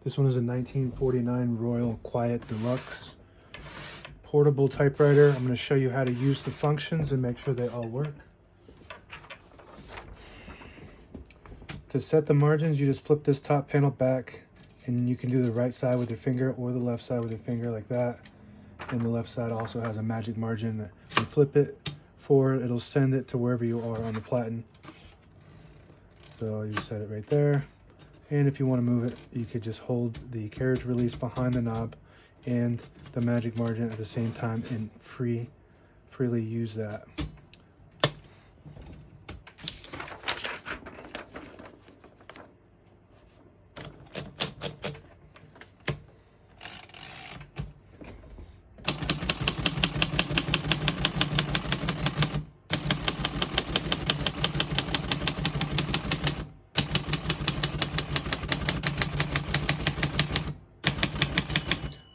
This one is a 1949 Royal Quiet De Luxe portable typewriter. I'm going to show you how to use the functions and make sure they all work. To set the margins, you just flip this top panel back, and you can do the right side with your finger or the left side with your finger like that. And the left side also has a magic margin. When you flip it forward, it'll send it to wherever you are on the platen. So you set it right there. And if you want to move it, you could just hold the carriage release behind the knob and the magic margin at the same time and freely use that.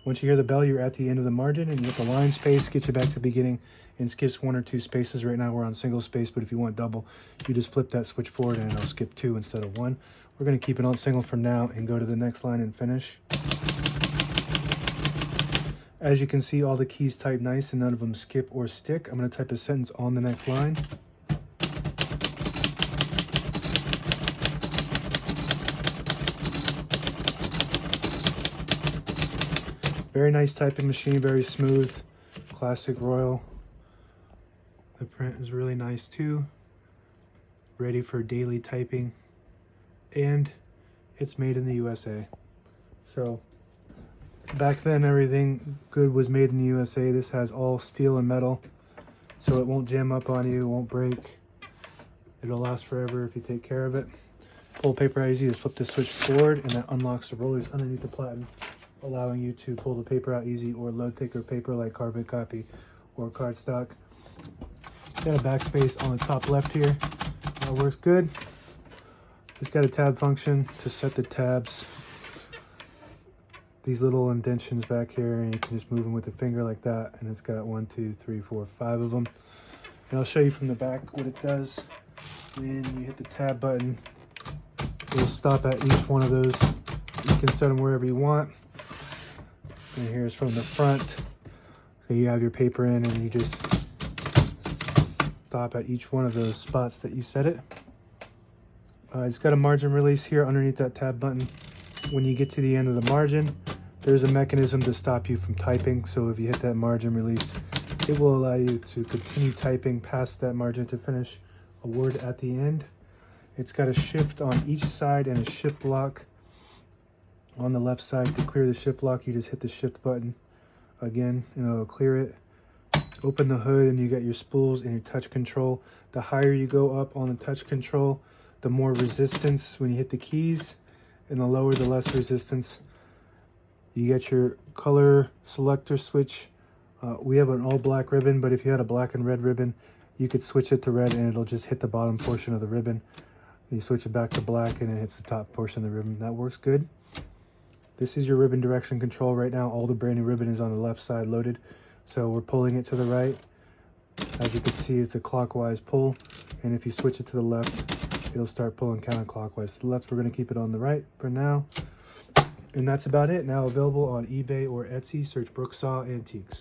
Once you hear the bell, you're at the end of the margin, and you hit the line space, get you back to the beginning, and skips 1 or 2 spaces. Right now we're on single space, but if you want double, you just flip that switch forward and it'll skip 2 instead of 1. We're going to keep it on single for now and go to the next line and finish. As you can see, all the keys type nice and none of them skip or stick. I'm going to type a sentence on the next line. Very nice typing machine, very smooth, classic Royal. The print is really nice too. Ready for daily typing, and it's made in the USA. So back then everything good was made in the USA. This has all steel and metal, so it won't jam up on you, it won't break. It'll last forever if you take care of it. Pull paper out easy, just flip the switch forward and that unlocks the rollers underneath the platen, allowing you to pull the paper out easy or load thicker paper like carbon copy or cardstock. Got a backspace on the top left here. That works good. It's got a tab function to set the tabs. These little indentions back here, and you can just move them with the finger like that. And it's got 1, 2, 3, 4, 5 of them. And I'll show you from the back what it does. When you hit the tab button, it'll stop at each one of those. You can set them wherever you want. And here's from the front. So you have your paper in and you just stop at each one of those spots that you set it. It's got a margin release here underneath that tab button. When you get to the end of the margin, there's a mechanism to stop you from typing. So if you hit that margin release, it will allow you to continue typing past that margin to finish a word at the end. It's got a shift on each side and a shift lock. On the left side, to clear the shift lock, you just hit the shift button again and it'll clear it. Open the hood and you got your spools and your touch control. The higher you go up on the touch control, the more resistance when you hit the keys, and the lower, the less resistance. You get your color selector switch. We have an all black ribbon, but if you had a black and red ribbon, you could switch it to red and it'll just hit the bottom portion of the ribbon. You switch it back to black and it hits the top portion of the ribbon. That works good. This is your ribbon direction control. Right now, all the brand new ribbon is on the left side loaded. So we're pulling it to the right. As you can see, it's a clockwise pull. And if you switch it to the left, it'll start pulling counterclockwise to the left. We're going to keep it on the right for now. And that's about it. Now available on eBay or Etsy. Search Brooksaw Antiques.